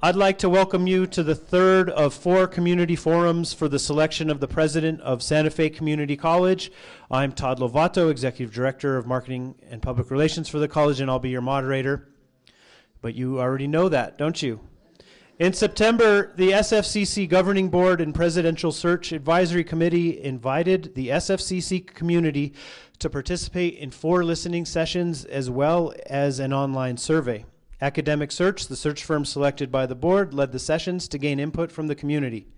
I'd like to welcome you to the third of 4 community forums for the selection of the president of Santa Fe Community College. I'm Todd Lovato, Executive Director of Marketing and Public Relations for the college, and I'll be your moderator. But you already know that, don't you? In September, the SFCC Governing Board and Presidential Search Advisory Committee invited the SFCC community to participate in 4 listening sessions as well as an online survey. Academic Search, the search firm selected by the board, led the sessions to gain input from the community.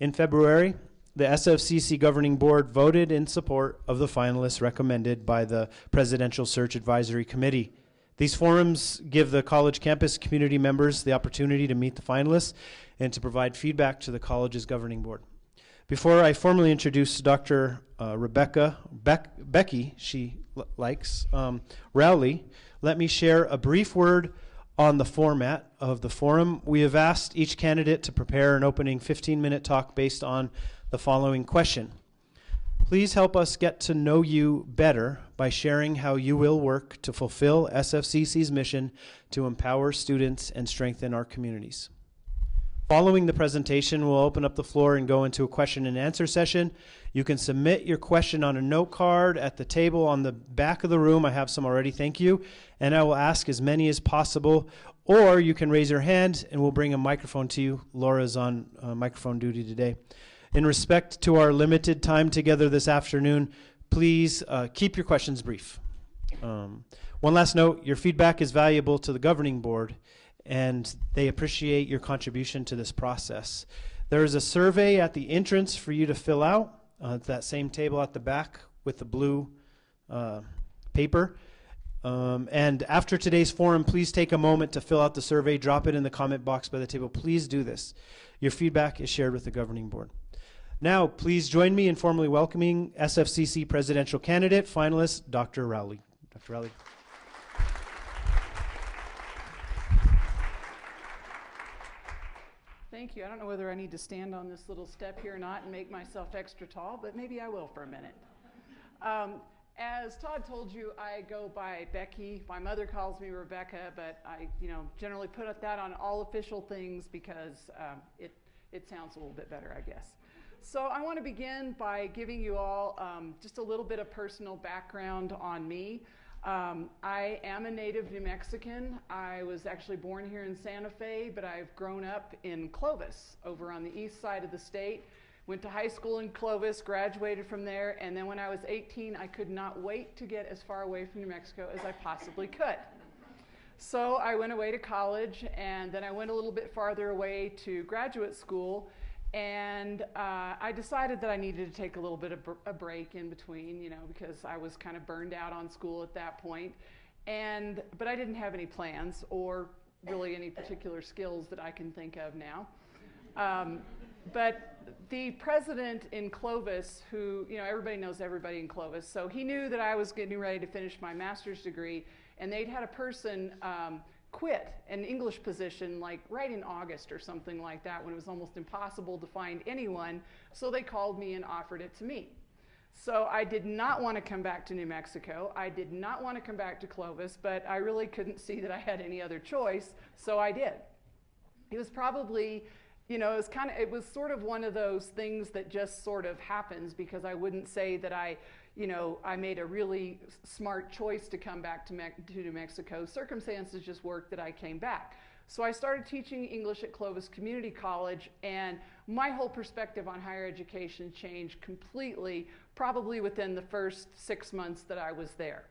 In February, the SFCC Governing Board voted in support of the finalists recommended by the Presidential Search Advisory Committee. These forums give the college campus community members the opportunity to meet the finalists and to provide feedback to the college's governing board. Before I formally introduce Dr. Becky, she likes, Rowley, let me share a brief word on the format of the forum. We have asked each candidate to prepare an opening 15-minute talk based on the following question. Please help us get to know you better by sharing how you will work to fulfill SFCC's mission to empower students and strengthen our communities. Following the presentation, we'll open up the floor and go into a question and answer session. You can submit your question on a note card at the table on the back of the room. I have some already, thank you. And I will ask as many as possible, or you can raise your hand and we'll bring a microphone to you. Laura's on microphone duty today. In respect to our limited time together this afternoon, please keep your questions brief. One last note, your feedback is valuable to the governing board, and they appreciate your contribution to this process. There is a survey at the entrance for you to fill out. It's that same table at the back with the blue paper. And after today's forum, please take a moment to fill out the survey, drop it in the comment box by the table. Please do this. Your feedback is shared with the governing board. Now, please join me in formally welcoming SFCC presidential candidate, finalist, Dr. Rowley. Dr. Rowley. Thank you. I don't know whether I need to stand on this little step here or not and make myself extra tall, but maybe I will for a minute. As Todd told you, I go by Becky. My mother calls me Rebecca, but I, generally put that on all official things because it sounds a little bit better, I guess. So I want to begin by giving you all just a little bit of personal background on me. I am a native New Mexican. I was actually born here in Santa Fe, but I've grown up in Clovis, over on the east side of the state. Went to high school in Clovis, graduated from there, and then when I was 18, I could not wait to get as far away from New Mexico as I possibly could. So I went away to college, and then I went a little bit farther away to graduate school, and I decided that I needed to take a little bit of a break in between, because I was kind of burned out on school at that point. But I didn't have any plans or really any particular skills that I can think of now. But the president in Clovis, who, everybody knows everybody in Clovis, so he knew that I was getting ready to finish my master's degree, and they'd had a person quit an English position like right in August or something like that when it was almost impossible to find anyone, so they called me and offered it to me. So I did not want to come back to New Mexico. I did not want to come back to Clovis, but I really couldn't see that I had any other choice, so I did. It was probably, it was sort of one of those things that just sort of happens, because I wouldn't say that I made a really smart choice to come back to New Mexico. Circumstances just worked that I came back. So I started teaching English at Clovis Community College, and my whole perspective on higher education changed completely, probably within the first 6 months that I was there.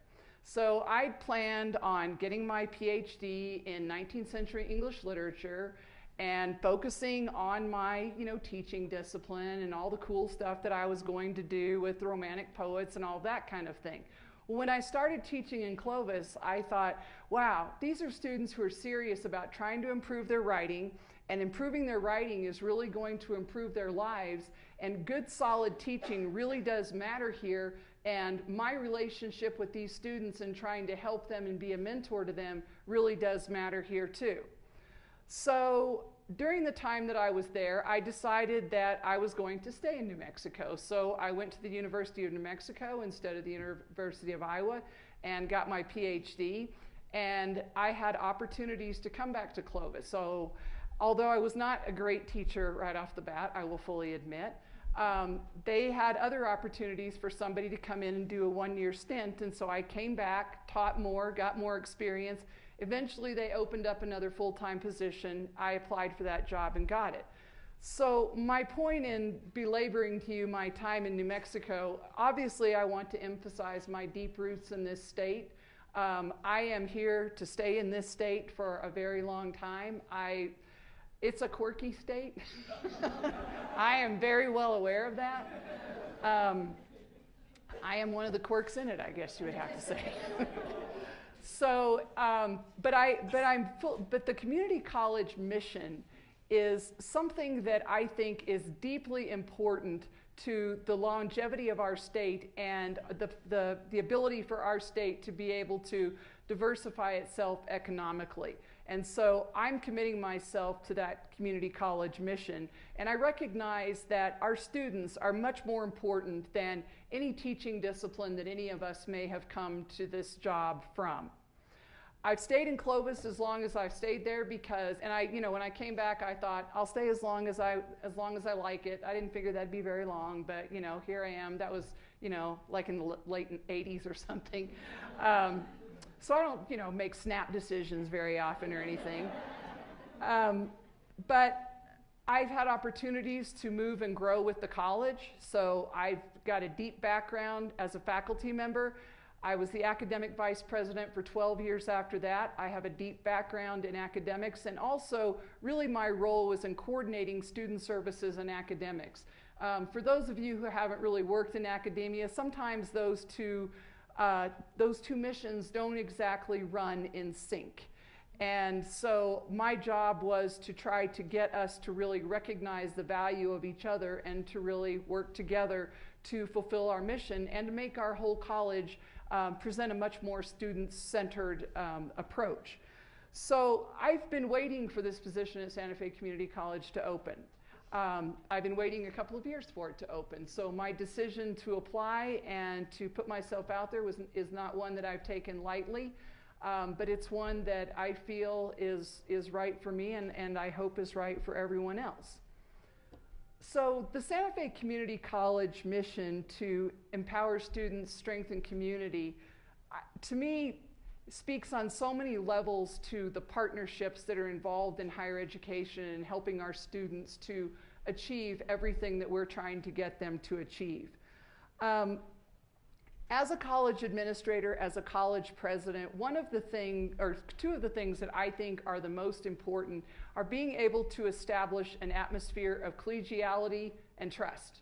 So I planned on getting my Ph.D. in 19th century English literature and focusing on my, teaching discipline and all the cool stuff that I was going to do with the Romantic poets and all that kind of thing. When I started teaching in Clovis, I thought, wow, these are students who are serious about trying to improve their writing, and improving their writing is really going to improve their lives, and good, solid teaching really does matter here, and my relationship with these students and trying to help them and be a mentor to them really does matter here too. So during the time that I was there, I decided that I was going to stay in New Mexico. So I went to the University of New Mexico instead of the University of Iowa and got my PhD. And I had opportunities to come back to Clovis. So although I was not a great teacher right off the bat, I will fully admit, they had other opportunities for somebody to come in and do a one-year stint, and so I came back, taught more, got more experience. Eventually they opened up another full-time position. I applied for that job and got it. So my point in belaboring to you my time in New Mexico, obviously I want to emphasize my deep roots in this state. I am here to stay in this state for a very long time. It's a quirky state. I am very well aware of that. I am one of the quirks in it, I guess you would have to say. So, but the community college mission is something that I think is deeply important to the longevity of our state and the ability for our state to be able to diversify itself economically. And so I'm committing myself to that community college mission, and I recognize that our students are much more important than any teaching discipline that any of us may have come to this job from. I've stayed in Clovis as long as I've stayed there because, and when I came back, I thought I'll stay as long as I like it. I didn't figure that'd be very long, but here I am. That was like in the late 80s or something. So I don't make snap decisions very often or anything. But I've had opportunities to move and grow with the college. So I've got a deep background as a faculty member. I was the academic vice president for 12 years after that. I have a deep background in academics, and also really my role was in coordinating student services and academics. For those of you who haven't really worked in academia, sometimes those two missions don't exactly run in sync. And so my job was to try to get us to really recognize the value of each other and to really work together to fulfill our mission and to make our whole college present a much more student-centered approach. So I've been waiting for this position at Santa Fe Community College to open. I've been waiting a couple of years for it to open. So my decision to apply and to put myself out there is not one that I've taken lightly, but it's one that I feel is right for me and I hope is right for everyone else. So the Santa Fe Community College mission to empower students, strengthen community, to me, speaks on so many levels to the partnerships that are involved in higher education and helping our students to achieve everything that we're trying to get them to achieve. As a college administrator, as a college president, two of the things that I think are the most important are being able to establish an atmosphere of collegiality and trust.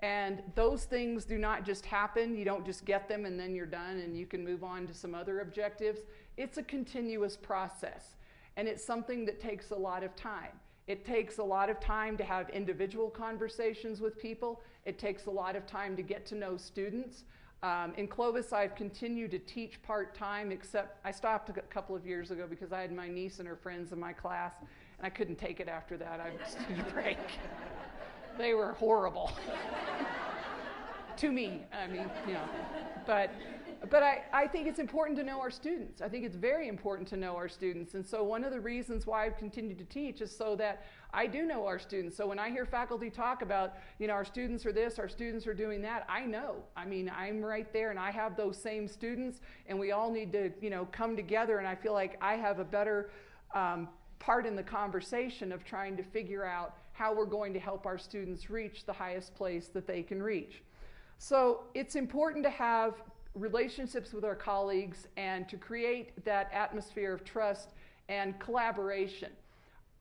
And those things do not just happen. You don't just get them and then you're done and you can move on to some other objectives. It's a continuous process, and it's something that takes a lot of time. It takes a lot of time to have individual conversations with people. It takes a lot of time to get to know students. In Clovis, I've continued to teach part-time, except I stopped a couple of years ago because I had my niece and her friends in my class, and I couldn't take it after that. I just took a break. They were horrible. To me, I mean, But I think it's important to know our students. I think it's very important to know our students. And so one of the reasons why I've continued to teach is so that I do know our students. So when I hear faculty talk about, our students are this, our students are doing that, I know. I mean, I'm right there and I have those same students, and we all need to, come together, and I feel like I have a better part in the conversation of trying to figure out how we're going to help our students reach the highest place that they can reach. So it's important to have relationships with our colleagues and to create that atmosphere of trust and collaboration.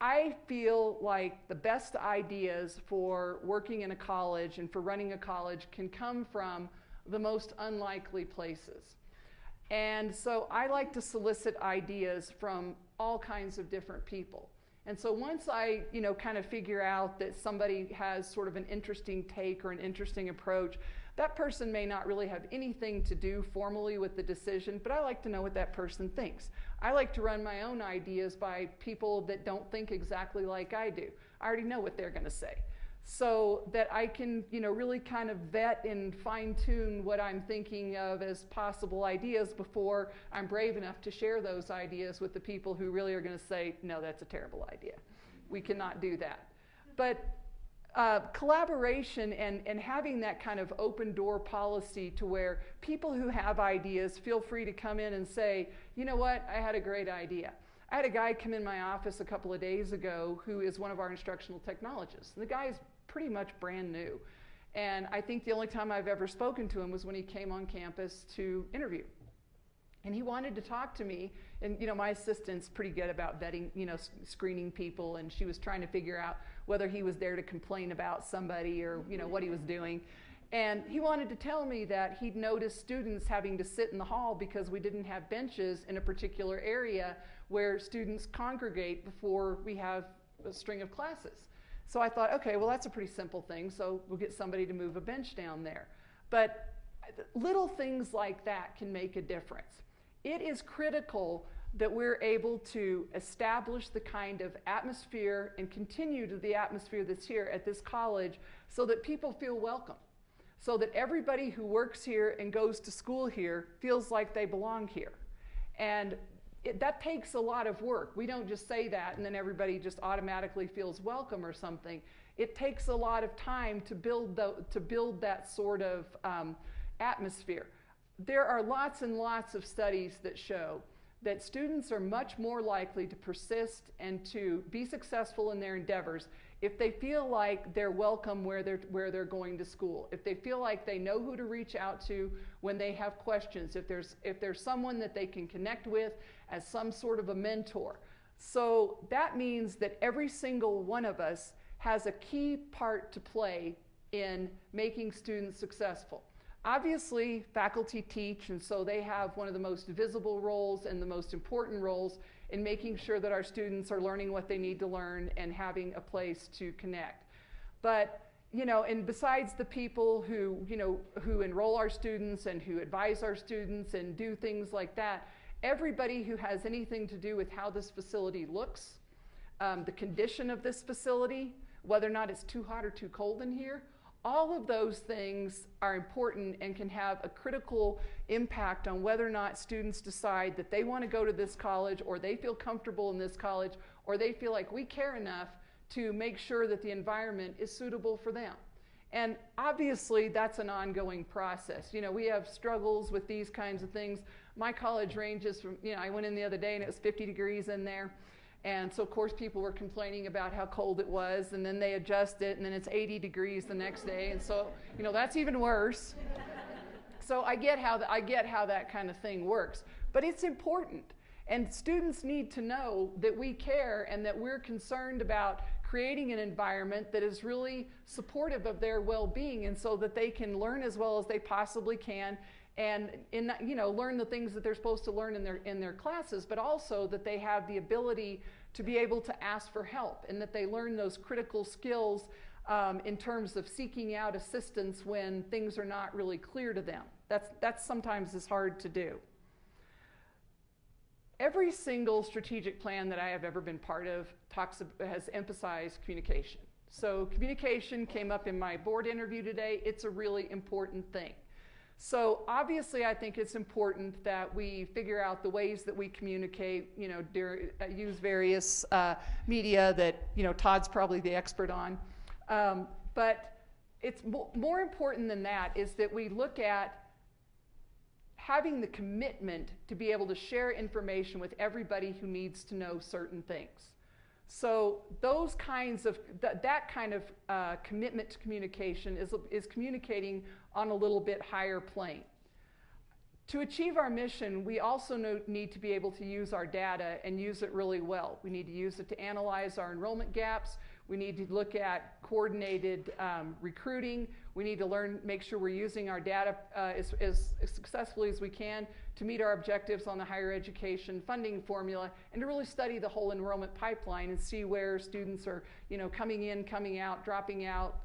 I feel like the best ideas for working in a college and for running a college can come from the most unlikely places. And so I like to solicit ideas from all kinds of different people. And so once I, kind of figure out that somebody has sort of an interesting take or an interesting approach, that person may not really have anything to do formally with the decision, but I like to know what that person thinks. I like to run my own ideas by people that don't think exactly like I do. I already know what they're going to say, so that I can, really kind of vet and fine-tune what I'm thinking of as possible ideas before I'm brave enough to share those ideas with the people who really are going to say, no, that's a terrible idea. We cannot do that. But collaboration and having that kind of open door policy to where people who have ideas feel free to come in and say, you know what, I had a great idea. I had a guy come in my office a couple of days ago who is one of our instructional technologists. And the guy is pretty much brand new. And I think the only time I've ever spoken to him was when he came on campus to interview. And he wanted to talk to me, and my assistant's pretty good about vetting, screening people, and she was trying to figure out whether he was there to complain about somebody or what he was doing. And he wanted to tell me that he'd noticed students having to sit in the hall because we didn't have benches in a particular area where students congregate before we have a string of classes. So I thought, okay, well, that's a pretty simple thing, so we'll get somebody to move a bench down there. But little things like that can make a difference. It is critical that we're able to establish the kind of atmosphere and continue to the atmosphere that's here at this college so that people feel welcome, so that everybody who works here and goes to school here feels like they belong here. And that takes a lot of work. We don't just say that and then everybody just automatically feels welcome or something. It takes a lot of time to build that sort of atmosphere. There are lots and lots of studies that show that students are much more likely to persist and to be successful in their endeavors if they feel like they're welcome where they're going to school, if they feel like they know who to reach out to when they have questions, if there's someone that they can connect with as some sort of a mentor. So that means that every single one of us has a key part to play in making students successful. Obviously, faculty teach, and so they have one of the most visible roles and the most important roles in making sure that our students are learning what they need to learn and having a place to connect. But, and besides the people who enroll our students and who advise our students and do things like that, everybody who has anything to do with how this facility looks, the condition of this facility, whether or not it's too hot or too cold in here, all of those things are important and can have a critical impact on whether or not students decide that they want to go to this college, or they feel comfortable in this college, or they feel like we care enough to make sure that the environment is suitable for them. And obviously that's an ongoing process. We have struggles with these kinds of things. My college ranges from, I went in the other day and it was 50 degrees in there. And so, of course, people were complaining about how cold it was, and then they adjust it, and then it's 80 degrees the next day. And so, that's even worse. So I get how that kind of thing works. But it's important. And students need to know that we care and that we're concerned about creating an environment that is really supportive of their well-being, and so that they can learn as well as they possibly can and learn the things that they're supposed to learn in their classes, but also that they have the ability to be able to ask for help, and that they learn those critical skills in terms of seeking out assistance when things are not really clear to them. That's sometimes is hard to do. Every single strategic plan that I have ever been part of has emphasized communication. So communication came up in my board interview today. It's a really important thing. So obviously I think it's important that we figure out the ways that we communicate, use various media that, Todd's probably the expert on. But it's more important than that is that we look at having the commitment to be able to share information with everybody who needs to know certain things. So those kinds of, that kind of commitment to communication is communicating on a little bit higher plane. To achieve our mission, we also need to be able to use our data and use it really well. We need to use it to analyze our enrollment gaps. We need to look at coordinated recruiting. We need to make sure we're using our data as successfully as we can to meet our objectives on the higher education funding formula, and to really study the whole enrollment pipeline and see where students are, coming in, coming out, dropping out.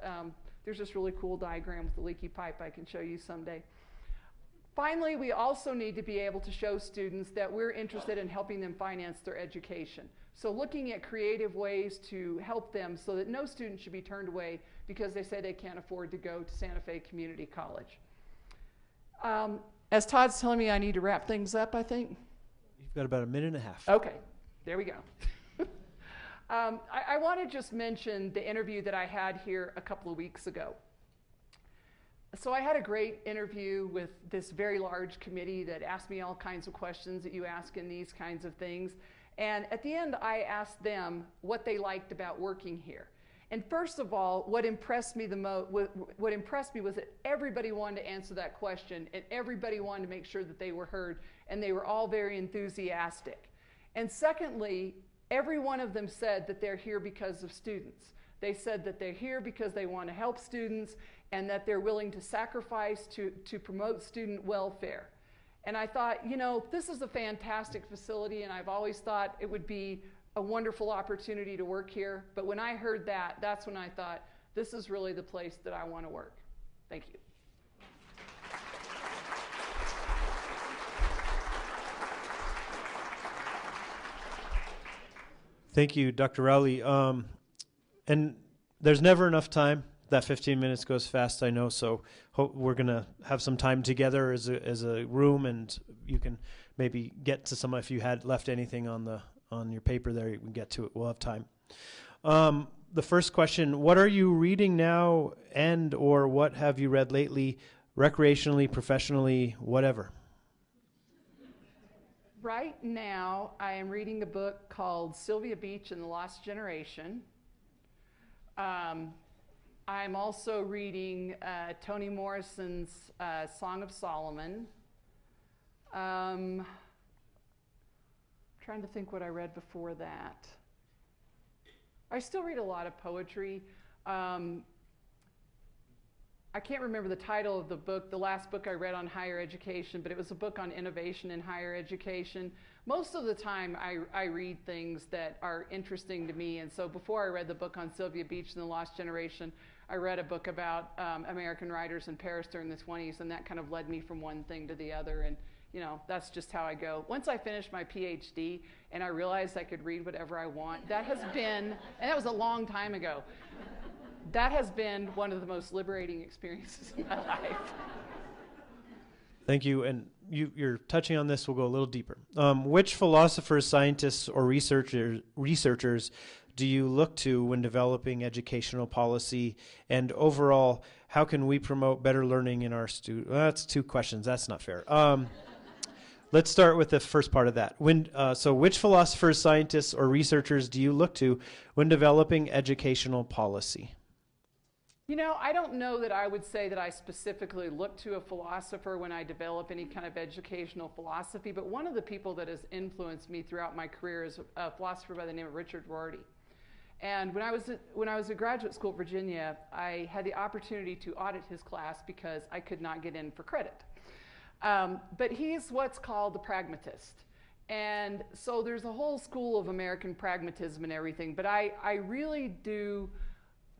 There's this really cool diagram with the leaky pipe I can show you someday. Finally, we also need to be able to show students that we're interested in helping them finance their education. So looking at creative ways to help them so that no student should be turned away because they say they can't afford to go to Santa Fe Community College. As Todd's telling me I need to wrap things up, I think. You've got about a minute and a half. Okay, there we go. I want to just mention the interview that I had here a couple of weeks ago. So I had a great interview with this very large committee that asked me all kinds of questions that you ask in these kinds of things. And at the end, I asked them what they liked about working here. And first of all, what impressed me was that everybody wanted to answer that question, and everybody wanted to make sure that they were heard, and they were all very enthusiastic. And secondly, every one of them said that they're here because of students. They said that they're here because they want to help students and that they're willing to sacrifice to promote student welfare. And I thought, you know, this is a fantastic facility, and I've always thought it would be a wonderful opportunity to work here. But when I heard that, that's when I thought, this is really the place that I want to work. Thank you. Thank you, Dr. Rowley. And there's never enough time. That 15 minutes goes fast, I know, so we're going to have some time together as a room, and you can maybe get to some, if you had left anything on your paper there, you can get to it. We'll have time. The first question, what are you reading now, and or what have you read lately, recreationally, professionally, whatever? Right now, I am reading a book called Sylvia Beach and the Lost Generation. I'm also reading Toni Morrison's Song of Solomon. Trying to think what I read before that. I still read a lot of poetry. I can't remember the title of the book, the last book I read on higher education, but it was a book on innovation in higher education. Most of the time I read things that are interesting to me, and so before I read the book on Sylvia Beach and the Lost Generation, I read a book about American writers in Paris during the 20s, and that kind of led me from one thing to the other, and you know, that's just how I go. Once I finished my Ph.D. and I realized I could read whatever I want, that has been, and that was a long time ago, that has been one of the most liberating experiences in my life. Thank you, and you're touching on this. We'll go a little deeper. Which philosophers, scientists, or researchers do you look to when developing educational policy? And overall, how can we promote better learning in our students? Well, that's two questions. That's not fair. Let's start with the first part of that. So which philosophers, scientists, or researchers do you look to when developing educational policy? You know, I don't know that I would say that I specifically look to a philosopher when I develop any kind of educational philosophy, but one of the people that has influenced me throughout my career is a philosopher by the name of Richard Rowley. And when I was at graduate school at Virginia, I had the opportunity to audit his class because I could not get in for credit. But he's what's called the pragmatist. And so there's a whole school of American pragmatism and everything, but I really do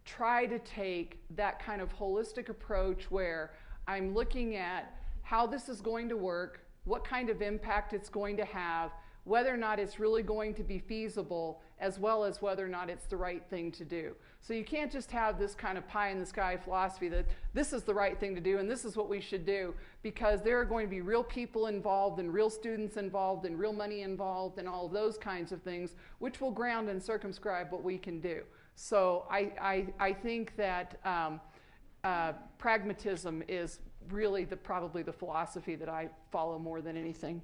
try to take that kind of holistic approach where I'm looking at how this is going to work, what kind of impact it's going to have, whether or not it's really going to be feasible, as well as whether or not it's the right thing to do. So you can't just have this kind of pie-in-the-sky philosophy that this is the right thing to do and this is what we should do, because there are going to be real people involved and real students involved and real money involved and all of those kinds of things, which will ground and circumscribe what we can do. So I think that pragmatism is really probably the philosophy that I follow more than anything.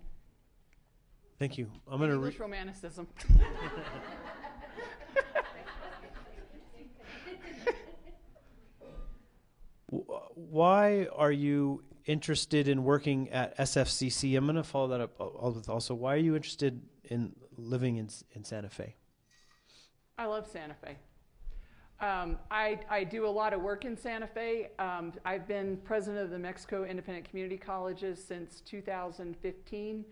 Thank you. I'm going to English romanticism. Why are you interested in working at SFCC? I'm going to follow that up also. Why are you interested in living in Santa Fe? I love Santa Fe. I do a lot of work in Santa Fe. I've been president of the Mexico Independent Community Colleges since 2015.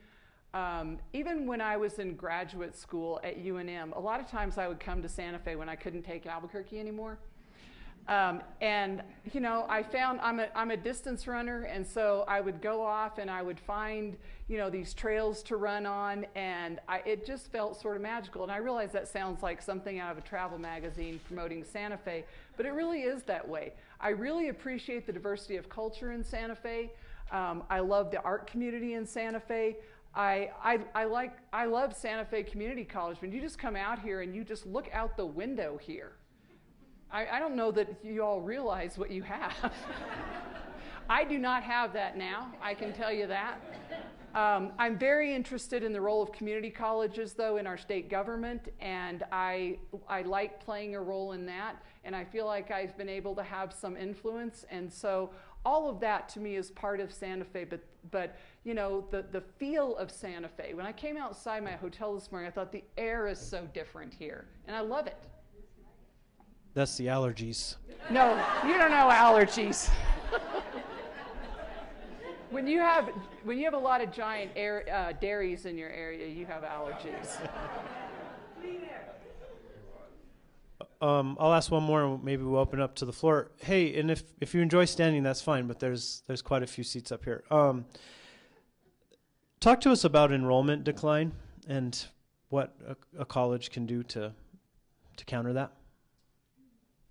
Even when I was in graduate school at UNM, a lot of times I would come to Santa Fe when I couldn't take Albuquerque anymore. And you know, I found I'm a distance runner, and so I would go off and I would find, you know, these trails to run on, and it just felt sort of magical. And I realize that sounds like something out of a travel magazine promoting Santa Fe, but it really is that way. I really appreciate the diversity of culture in Santa Fe. I love the art community in Santa Fe. I love Santa Fe Community College. When you just come out here and you just look out the window here, I don't know that you all realize what you have. I do not have that now, I can tell you that. I'm very interested in the role of community colleges, though, in our state government, and I like playing a role in that, and I feel like I've been able to have some influence, and so all of that to me is part of Santa Fe, but you know, the feel of Santa Fe. When I came outside my hotel this morning, I thought the air is so different here, and I love it. That's the allergies. No, you don't know allergies. When you have a lot of giant dairies in your area, you have allergies. I'll ask one more, and maybe we'll open up to the floor. Hey, and if you enjoy standing, that's fine, but there's quite a few seats up here. Talk to us about enrollment decline and what a college can do to counter that.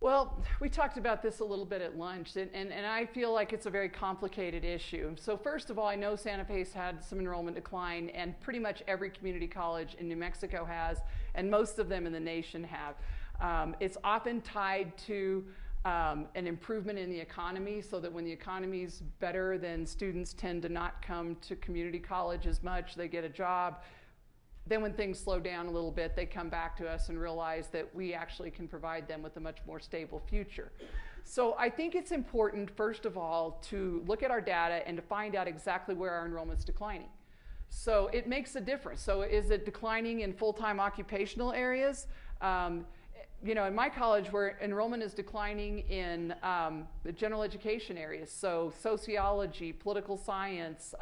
Well, we talked about this a little bit at lunch, and I feel like it's a very complicated issue. So first of all, I know Santa Fe's had some enrollment decline, and pretty much every community college in New Mexico has, and most of them in the nation have. It's often tied to an improvement in the economy, so that when the economy's better, then students tend to not come to community college as much. They get a job. Then when things slow down a little bit, they come back to us and realize that we actually can provide them with a much more stable future. So I think it's important, first of all, to look at our data and to find out exactly where our enrollment's declining. So it makes a difference. So is it declining in full-time occupational areas? You know, in my college, where enrollment is declining in the general education areas, so sociology, political science,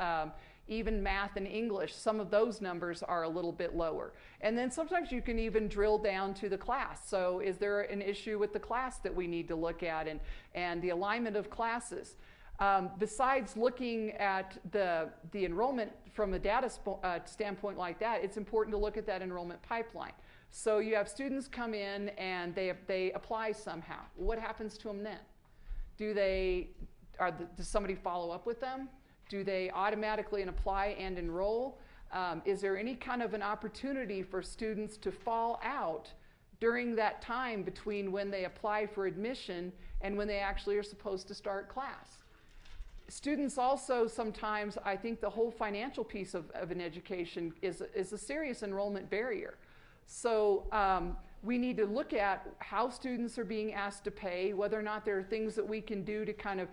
even math and English, some of those numbers are a little bit lower. And then sometimes you can even drill down to the class. So is there an issue with the class that we need to look at, and the alignment of classes? Besides looking at the enrollment from a data standpoint like that, it's important to look at that enrollment pipeline. So you have students come in and they apply somehow. What happens to them then? Does somebody follow up with them? Do they automatically apply and enroll? Is there any kind of an opportunity for students to fall out during that time between when they apply for admission and when they actually are supposed to start class? Students also sometimes, I think the whole financial piece of an education is a serious enrollment barrier. So we need to look at how students are being asked to pay, whether or not there are things that we can do to kind of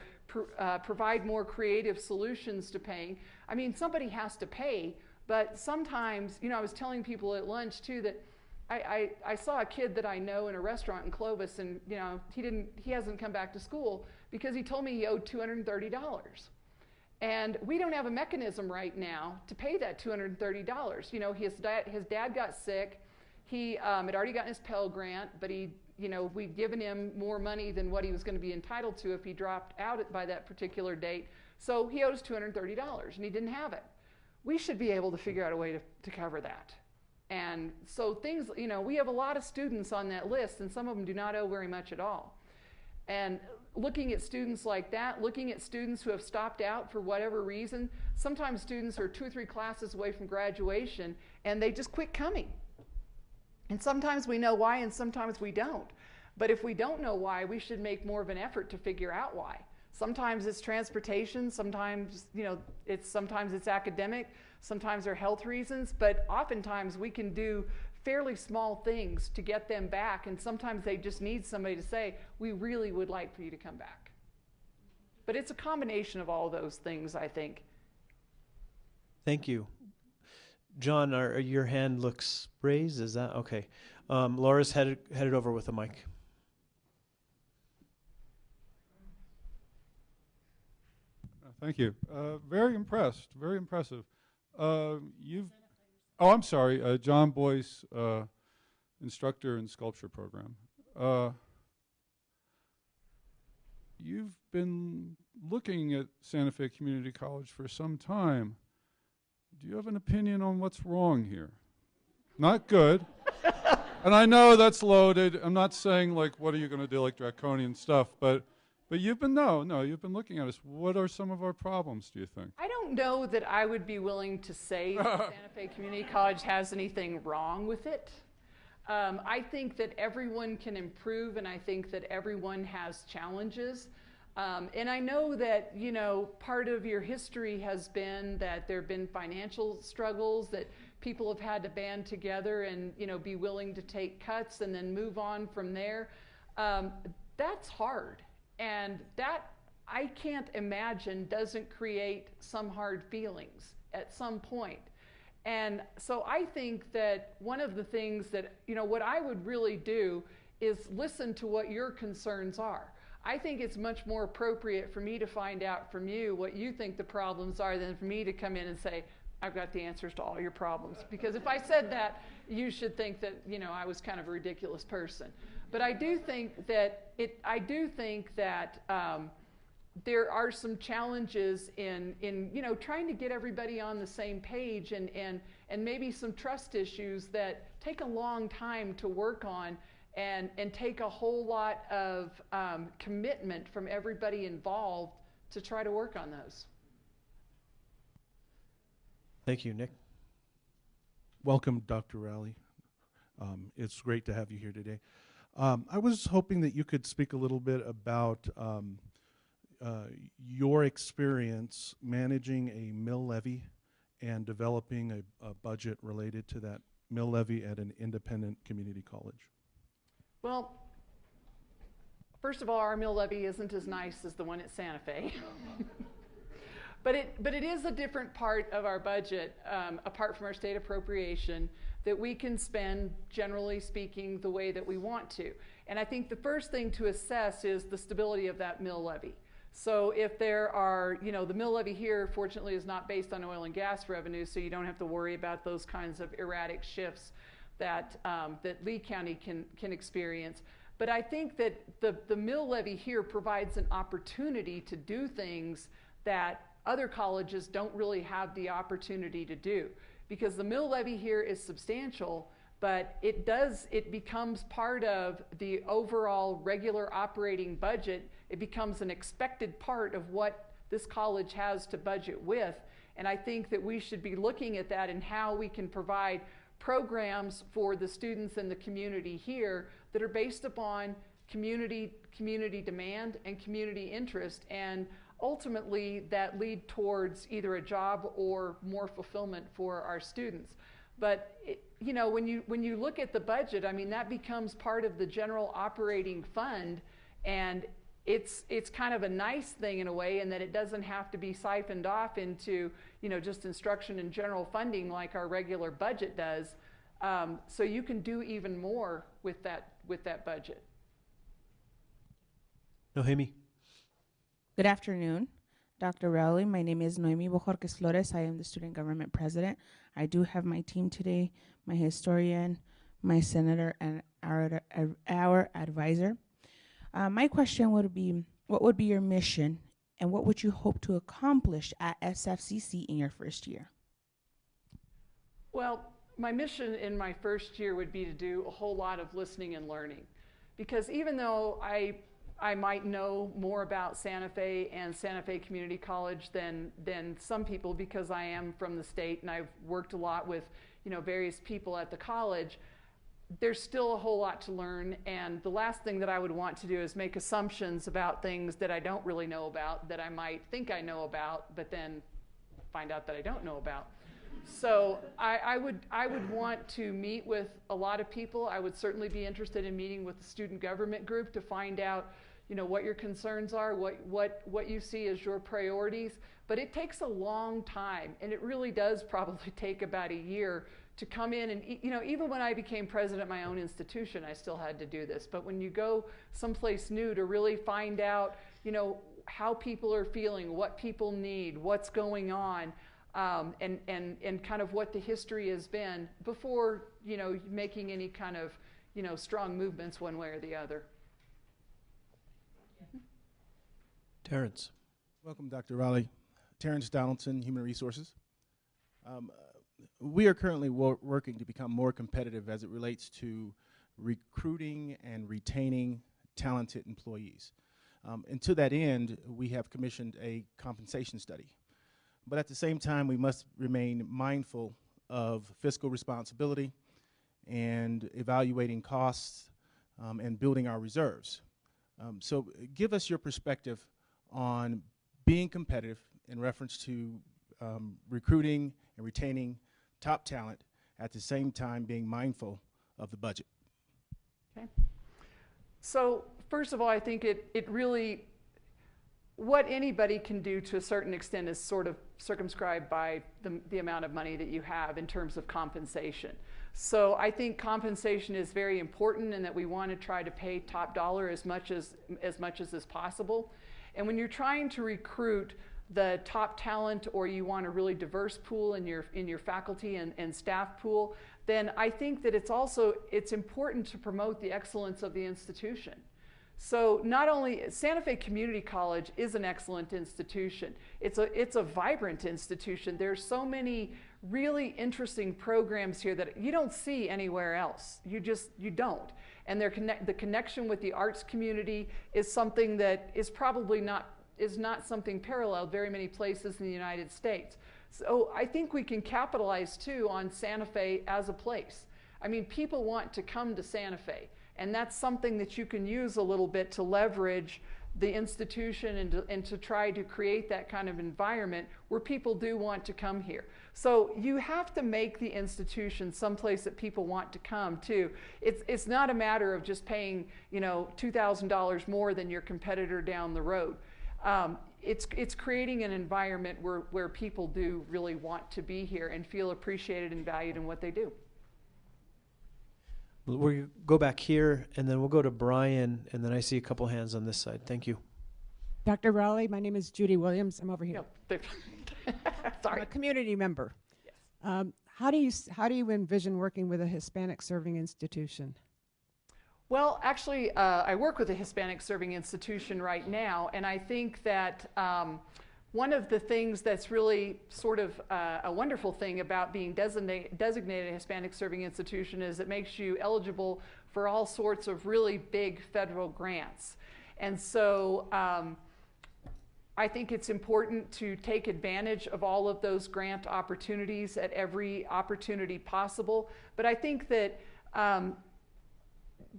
provide more creative solutions to paying. I mean, somebody has to pay, but sometimes, you know, I was telling people at lunch too that I saw a kid that I know in a restaurant in Clovis, and you know, he hasn't come back to school because he told me he owed $230. And we don't have a mechanism right now to pay that $230. You know, his dad got sick. He had already gotten his Pell Grant, but we'd given him more money than what he was going to be entitled to if he dropped out by that particular date. So he owes $230, and he didn't have it. We should be able to figure out a way to cover that. And so things, you know, we have a lot of students on that list, and some of them do not owe very much at all. And looking at students like that, looking at students who have stopped out for whatever reason, sometimes students are 2 or 3 classes away from graduation, and they just quit coming. And sometimes we know why, and sometimes we don't. But if we don't know why, we should make more of an effort to figure out why. Sometimes it's transportation, sometimes, you know, sometimes it's academic, sometimes they're health reasons, but oftentimes we can do fairly small things to get them back, and sometimes they just need somebody to say, we really would like for you to come back. But it's a combination of all those things, I think. Thank you. John, your hand looks raised. Is that okay? Laura's headed over with a mic. Thank you. Very impressed. Very impressive. I'm sorry. John Boyce, instructor in sculpture program. You've been looking at Santa Fe Community College for some time. Do you have an opinion on what's wrong here? Not good. And I know that's loaded. I'm not saying, like, what are you going to do, like draconian stuff, but But you've been you've been looking at us. What are some of our problems, do you think? I don't know that I would be willing to say that Santa Fe Community College has anything wrong with it. I think that everyone can improve, and I think that everyone has challenges. And I know that, you know, part of your history has been that there have been financial struggles, that people have had to band together and, you know, be willing to take cuts and then move on from there. That's hard. And that, I can't imagine, doesn't create some hard feelings at some point. And so I think that one of the things that, you know, what I would really do is listen to what your concerns are. I think it's much more appropriate for me to find out from you what you think the problems are than for me to come in and say, I've got the answers to all your problems. Because if I said that, you should think that, you know, I was kind of a ridiculous person. But I do think that there are some challenges in you know, trying to get everybody on the same page, and maybe some trust issues that take a long time to work on, and take a whole lot of commitment from everybody involved to try to work on those. Thank you, Nick. Welcome, Dr. Rowley. It's great to have you here today. I was hoping that you could speak a little bit about your experience managing a mill levy and developing a budget related to that mill levy at an independent community college. Well, first of all, our mill levy isn't as nice as the one at Santa Fe. But it is a different part of our budget, apart from our state appropriation, that we can spend, generally speaking, the way that we want to. And I think the first thing to assess is the stability of that mill levy. So if there are, you know, the mill levy here, fortunately, is not based on oil and gas revenue, so you don't have to worry about those kinds of erratic shifts that Lee County can experience. But I think that the mill levy here provides an opportunity to do things that other colleges don't really have the opportunity to do, because the mill levy here is substantial, but it becomes part of the overall regular operating budget. It becomes an expected part of what this college has to budget with. And I think that we should be looking at that and how we can provide programs for the students in the community here that are based upon community demand and community interest, and ultimately that lead towards either a job or more fulfillment for our students. But you know, when you look at the budget, I mean, that becomes part of the general operating fund, and it's kind of a nice thing in a way, in that it doesn't have to be siphoned off into, you know, just instruction and general funding like our regular budget does. So you can do even more with that budget. Nohemi. Good afternoon, Dr. Rowley. My name is Noemi Bojorquez Flores. I am the student government president. I do have my team today, my historian, my senator, and our advisor. My question would be, what would be your mission, and what would you hope to accomplish at SFCC in your first year? Well, my mission in my first year would be to do a whole lot of listening and learning. Because even though I might know more about Santa Fe and Santa Fe Community College than some people, because I am from the state and I've worked a lot with, you know, various people at the college, there's still a whole lot to learn. And the last thing that I would want to do is make assumptions about things that I don't really know about, that I might think I know about, but then find out that I don't know about. So I would want to meet with a lot of people. I would certainly be interested in meeting with the student government group to find out, you know, what your concerns are, what you see as your priorities. But it takes a long time, and it really does probably take about a year to come in. And, you know, even when I became president of my own institution, I still had to do this. But when you go someplace new, to really find out, you know, how people are feeling, what people need, what's going on, and kind of what the history has been before, you know, making any kind of, you know, strong movements one way or the other. Terrence. Welcome, Dr. Rowley. Terrence Donaldson, Human Resources. We are currently working to become more competitive as it relates to recruiting and retaining talented employees. And to that end, we have commissioned a compensation study. But at the same time, we must remain mindful of fiscal responsibility and evaluating costs and building our reserves. So give us your perspective on being competitive in reference to recruiting and retaining top talent, at the same time being mindful of the budget. Okay. So first of all, I think it really, what anybody can do to a certain extent is sort of circumscribed by the amount of money that you have in terms of compensation. So I think compensation is very important, and that we want to try to pay top dollar as much as is possible. And when you're trying to recruit the top talent, or you want a really diverse pool in your faculty and staff pool, then I think that it's important to promote the excellence of the institution. So not only Santa Fe Community College is an excellent institution, it's a vibrant institution. There's so many really interesting programs here that you don't see anywhere else. You don't. And the connection with the arts community is something that is probably not something paralleled very many places in the United States. So I think we can capitalize too on Santa Fe as a place. I mean, people want to come to Santa Fe, and that's something that you can use a little bit to leverage the institution and to try to create that kind of environment where people do want to come here. So you have to make the institution someplace that people want to come to. It's not a matter of just paying, $2,000 more than your competitor down the road. It's creating an environment where people do really want to be here and feel appreciated and valued in what they do. We'll go back here, and then we'll go to Brian, and then I see a couple hands on this side. Thank you. Dr. Rowley, my name is Judy Williams. I'm over here. Sorry. I'm a community member. Yes. How do you envision working with a Hispanic serving institution? Well, actually, I work with a Hispanic serving institution right now, and I think that one of the things that's really sort of a wonderful thing about being designated a Hispanic serving institution is it makes you eligible for all sorts of really big federal grants. And so I think it's important to take advantage of all of those grant opportunities at every opportunity possible. But I think that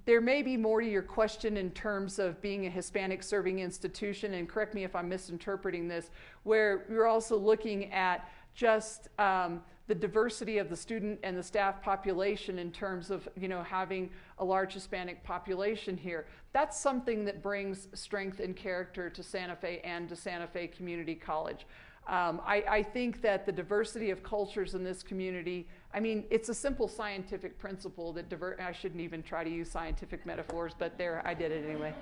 there may be more to your question in terms of being a Hispanic serving institution, and correct me if I'm misinterpreting this, where you're also looking at just the diversity of the student and the staff population in terms of having a large Hispanic population here. That's something that brings strength and character to Santa Fe and to Santa Fe Community College. I think that the diversity of cultures in this community, I mean, it's a simple scientific principle that I shouldn't even try to use scientific metaphors, but there, I did it anyway.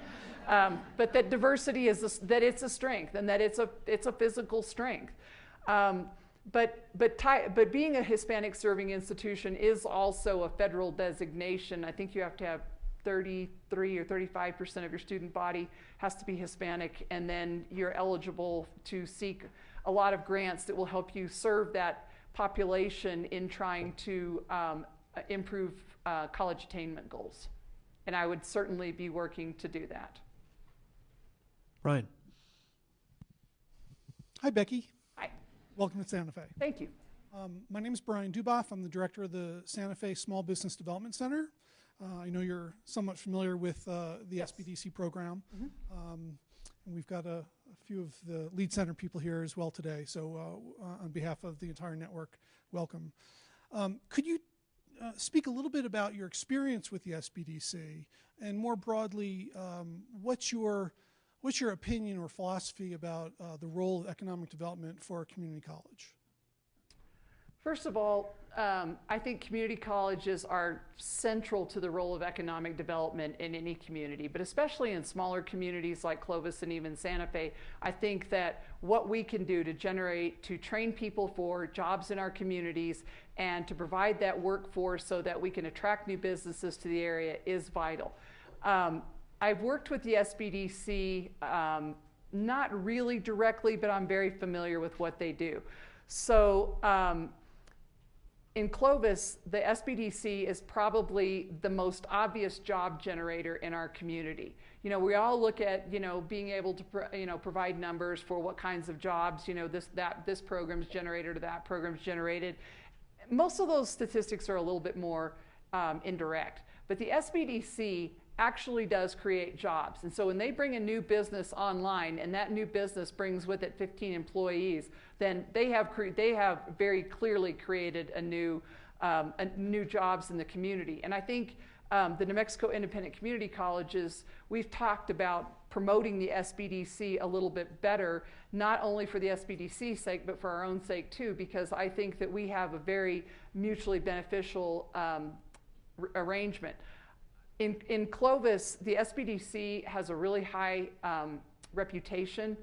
But that diversity is that it's a strength, and that it's a physical strength. But being a Hispanic serving institution is also a federal designation. I think you have to have 33 or 35% of your student body has to be Hispanic, and then you're eligible to seek a lot of grants that will help you serve that population in trying to improve college attainment goals. And I would certainly be working to do that. Brian. Hi, Becky. Hi. Welcome to Santa Fe. Thank you. My name is Brian Duboff. I'm the director of the Santa Fe Small Business Development Center. I know you're somewhat familiar with the Yes. SBDC program. Mm-hmm. And we've got a few of the lead center people here as well today. So on behalf of the entire network, welcome. Could you speak a little bit about your experience with the SBDC, and more broadly, what's your opinion or philosophy about the role of economic development for a community college? First of all, I think community colleges are central to the role of economic development in any community, but especially in smaller communities like Clovis and even Santa Fe. I think that what we can do to train people for jobs in our communities and to provide that workforce so that we can attract new businesses to the area is vital. I've worked with the SBDC, not really directly, but I'm very familiar with what they do. So, in Clovis, the SBDC is probably the most obvious job generator in our community. You know, we all look at, you know, being able to, provide numbers for what kinds of jobs, you know, this program's generated or that program's generated. Most of those statistics are a little bit more indirect, but the SBDC actually does create jobs. And so when they bring a new business online and that new business brings with it 15 employees, then they have very clearly created a new jobs in the community. And I think the New Mexico Independent Community Colleges, we've talked about promoting the SBDC a little bit better, not only for the SBDC's sake, but for our own sake too, because I think that we have a very mutually beneficial arrangement. In Clovis, the SBDC has a really high reputation,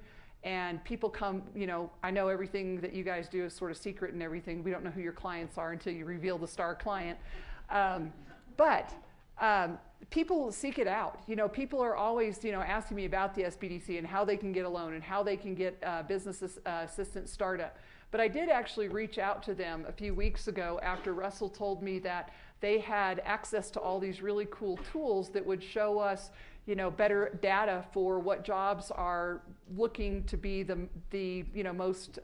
and people come, you know, I know everything that you guys do is sort of secret and everything. We don't know who your clients are until you reveal the star client. But people seek it out. You know, people are always, you know, asking me about the SBDC and how they can get a loan and how they can get business assistance startup. But I did actually reach out to them a few weeks ago after Russell told me that they had access to all these really cool tools that would show us, you know, better data for what jobs are looking to be the you know, most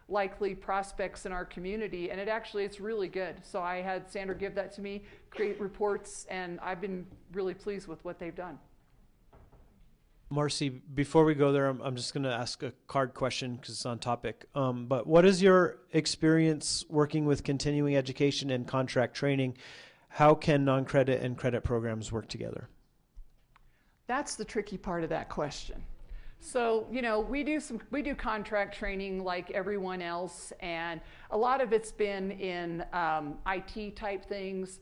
likely prospects in our community. And it's really good. So I had Sandra give that to me, create reports, and I've been really pleased with what they've done. Marcy, before we go there, I'm just going to ask a card question because it's on topic. But what is your experience working with continuing education and contract training? How can non-credit and credit programs work together? That's the tricky part of that question. So, you know, we do contract training like everyone else, and a lot of it's been in IT type things.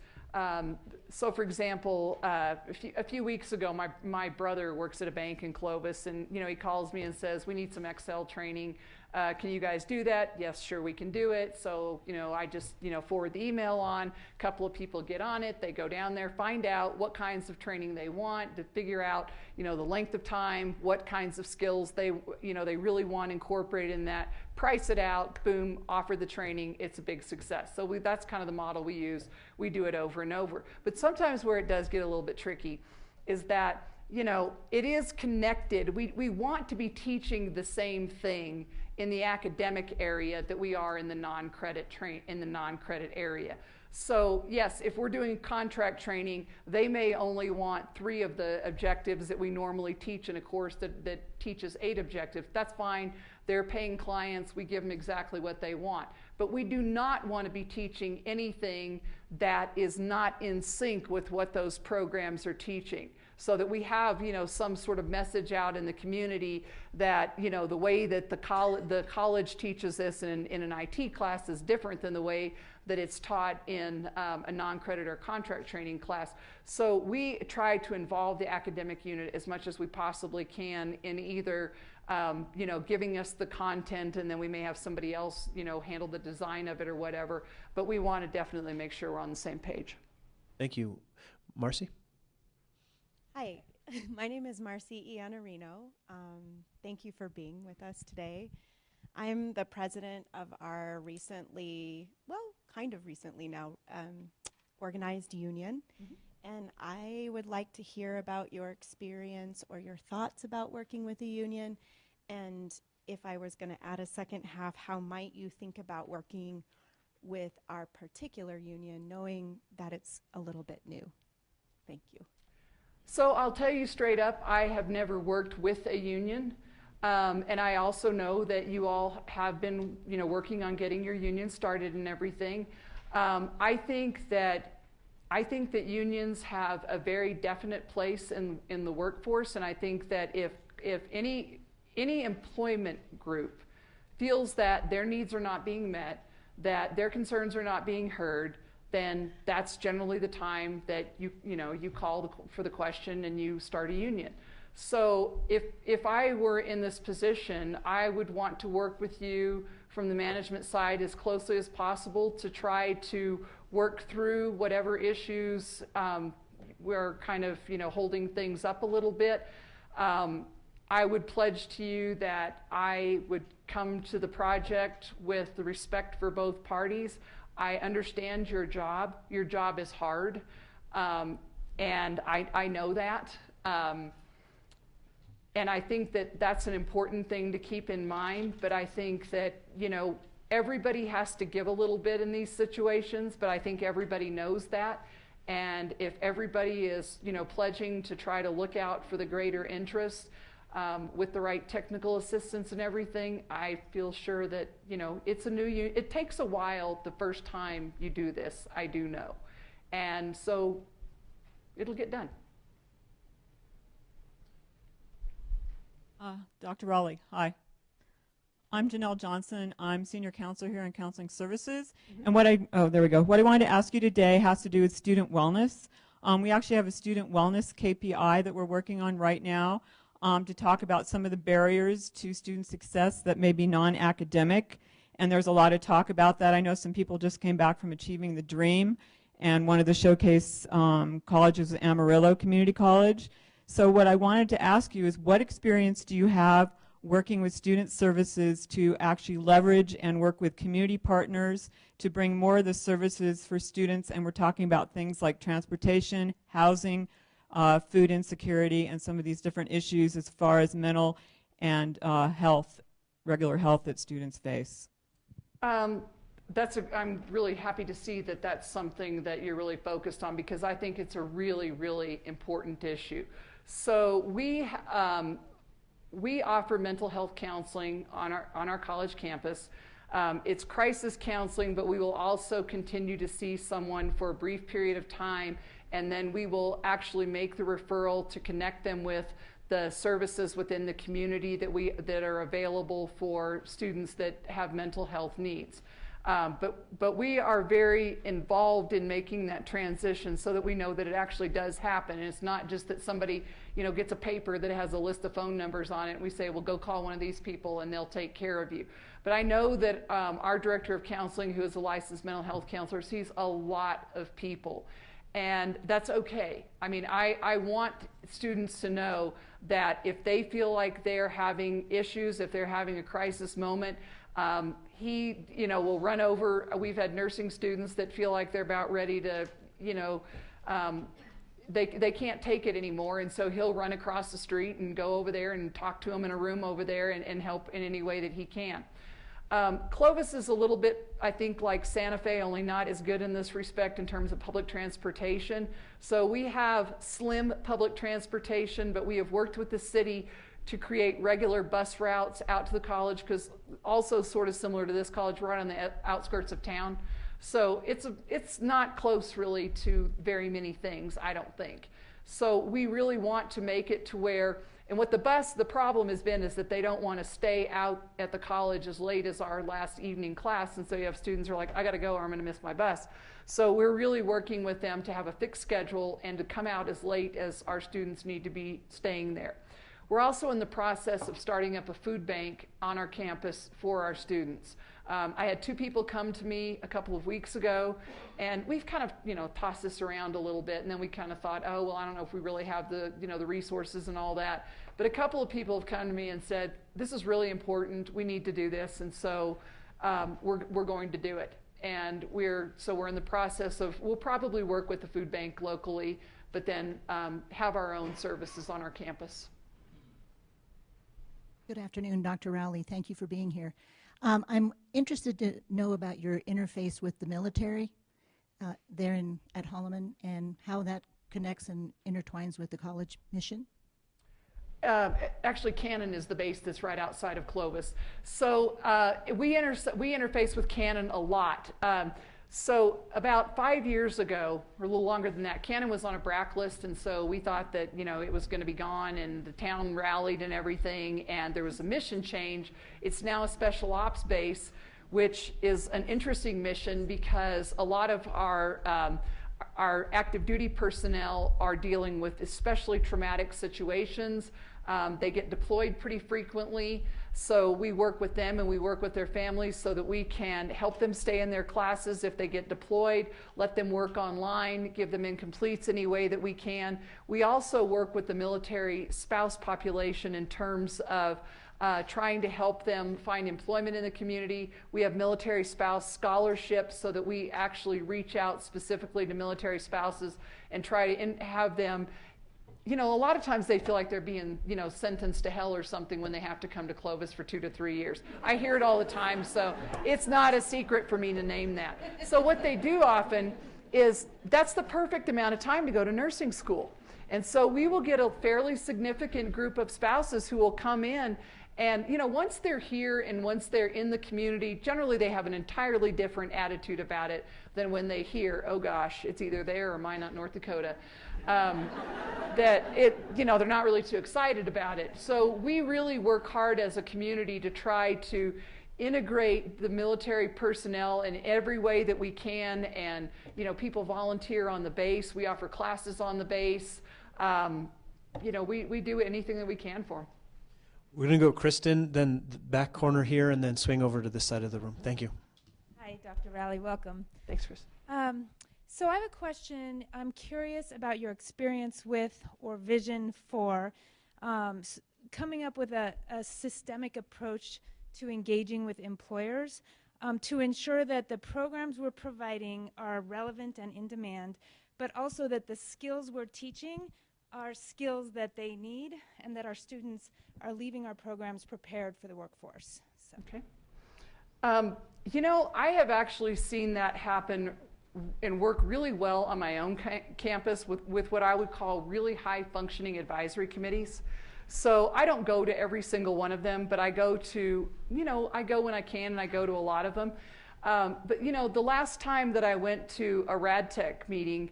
So for example, a few weeks ago, my brother works at a bank in Clovis, and you know, he calls me and says, we need some Excel training. Can you guys do that? Yes, sure, we can do it. So, you know, I just, you know, forward the email on, a couple of people get on it, they go down there, find out what kinds of training they want, to figure out, you know, the length of time, what kinds of skills they really want incorporated in that, price it out, boom, offer the training, it's a big success. So that's kind of the model we use. We do it over and over. But sometimes where it does get a little bit tricky is that, you know, it is connected. We want to be teaching the same thing in the academic area that we are in the non-credit area. So yes, if we're doing contract training, they may only want 3 of the objectives that we normally teach in a course that teaches 8 objectives. That's fine. They're paying clients. We give them exactly what they want. But we do not want to be teaching anything that is not in sync with what those programs are teaching, so that we have, you know, some sort of message out in the community that, you know, the way that the college teaches this in an IT class is different than the way that it's taught in a non-credit or contract training class. So we try to involve the academic unit as much as we possibly can in either you know, giving us the content, and then we may have somebody else, you know, handle the design of it or whatever. But we want to definitely make sure we're on the same page. Thank you. Marcy? Hi, my name is Marcy Iannarino. Thank you for being with us today. I'm the president of our kind of recently now, organized union. Mm-hmm. And I would like to hear about your experience or your thoughts about working with a union. And if I was going to add a second half, how might you think about working with our particular union, knowing that it's a little bit new? Thank you. So I'll tell you straight up, I have never worked with a union. And I also know that you all have been, you know, working on getting your union started and everything. I think that unions have a very definite place in the workforce, and I think that if any employment group feels that their needs are not being met, that their concerns are not being heard, then that's generally the time that you call for the question and you start a union. So if I were in this position, I would want to work with you from the management side as closely as possible to try to work through whatever issues we're kind of, you know, holding things up a little bit. I would pledge to you that I would come to the project with the respect for both parties. I understand your job. Your job is hard, and I know that. And I think that that's an important thing to keep in mind, but I think that, you know, everybody has to give a little bit in these situations, but I think everybody knows that. And if everybody is, you know, pledging to try to look out for the greater interest with the right technical assistance and everything, I feel sure that, you know, it's a new, it takes a while the first time you do this, I do know. And so it'll get done. Dr. Rowley, hi. I'm Janelle Johnson. I'm senior counselor here in Counseling Services. And what there we go. What I wanted to ask you today has to do with student wellness. We actually have a student wellness KPI that we're working on right now to talk about some of the barriers to student success that may be non-academic. And there's a lot of talk about that. I know some people just came back from Achieving the Dream, and one of the showcase colleges was Amarillo Community College. So what I wanted to ask you is, what experience do you have working with student services to actually leverage and work with community partners to bring more of the services for students? And we're talking about things like transportation, housing, food insecurity, and some of these different issues as far as mental and health, regular health that students face. I'm really happy to see that that's something that you're really focused on, because I think it's a really, really important issue. So we offer mental health counseling on our college campus. It's crisis counseling, but we will also continue to see someone for a brief period of time, and then we will actually make the referral to connect them with the services within the community that are available for students that have mental health needs. But we are very involved in making that transition so that we know that it actually does happen. And it's not just that somebody, you know, gets a paper that has a list of phone numbers on it and we say, well, go call one of these people and they'll take care of you. But I know that our director of counseling, who is a licensed mental health counselor, sees a lot of people. And that's okay. I mean, I want students to know that if they feel like they're having issues, if they're having a crisis moment, he, you know, will run over. We've had nursing students that feel like they're about ready to, you know, they can't take it anymore, and so he'll run across the street and go over there and talk to them in a room over there and help in any way that he can. Clovis is a little bit, I think, like Santa Fe, only not as good in this respect in terms of public transportation. So we have slim public transportation, but we have worked with the city to create regular bus routes out to the college, because also sort of similar to this college, we're right on the outskirts of town. So it's not close really to very many things, I don't think. So we really want to make it to where, and what the problem has been is that they don't want to stay out at the college as late as our last evening class, and so you have students who are like, I gotta go or I'm gonna miss my bus. So we're really working with them to have a fixed schedule and to come out as late as our students need to be staying there. We're also in the process of starting up a food bank on our campus for our students. I had 2 people come to me a couple of weeks ago, and we've kind of, you know, tossed this around a little bit, and then we kind of thought, oh, well, I don't know if we really have the, you know, the resources and all that. But a couple of people have come to me and said, this is really important, we need to do this, and so we're going to do it. And we're in the process of, we'll probably work with the food bank locally, but then have our own services on our campus. Good afternoon, Dr. Rowley. Thank you for being here. I'm interested to know about your interface with the military there at Holloman, and how that connects and intertwines with the college mission. Actually, Cannon is the base that's right outside of Clovis. So we interface with Cannon a lot. So about 5 years ago, or a little longer than that, Cannon was on a BRAC list, and so we thought that, you know, it was going to be gone, and the town rallied and everything, and there was a mission change. It's now a special ops base, which is an interesting mission because a lot of our active duty personnel are dealing with especially traumatic situations. They get deployed pretty frequently, so we work with them and we work with their families so that we can help them stay in their classes if they get deployed, let them work online, give them incompletes any way that we can. We also work with the military spouse population in terms of trying to help them find employment in the community. We have military spouse scholarships so that we actually reach out specifically to military spouses and try to have them, you know, a lot of times they feel like they're being, you know, sentenced to hell or something when they have to come to Clovis for 2 to 3 years. I hear it all the time, so it's not a secret for me to name that. So what they do often is that's the perfect amount of time to go to nursing school. And so we will get a fairly significant group of spouses who will come in. And, you know, once they're here and once they're in the community, generally they have an entirely different attitude about it than when they hear, oh gosh, it's either there or Minot, North Dakota. That it, you know, they're not really too excited about it. So we really work hard as a community to try to integrate the military personnel in every way that we can. And, you know, people volunteer on the base. We offer classes on the base. You know, we do anything that we can for them. We're going to go Kristen, then the back corner here, and then swing over to this side of the room. Thank you. Hi, Dr. Rowley. Welcome. Thanks, Chris. So I have a question. I'm curious about your experience with or vision for coming up with a systemic approach to engaging with employers to ensure that the programs we're providing are relevant and in demand, but also that the skills we're teaching are skills that they need and that our students are leaving our programs prepared for the workforce. So. Okay. You know, I have actually seen that happen and work really well on my own campus with what I would call really high functioning advisory committees. So I don't go to every single one of them, but I go to, you know, I go when I can and I go to a lot of them. But, you know, the last time that I went to a RadTech meeting,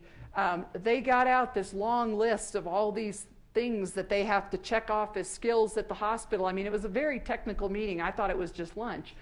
they got out this long list of all these things that they have to check off as skills at the hospital. I mean, it was a very technical meeting. I thought it was just lunch.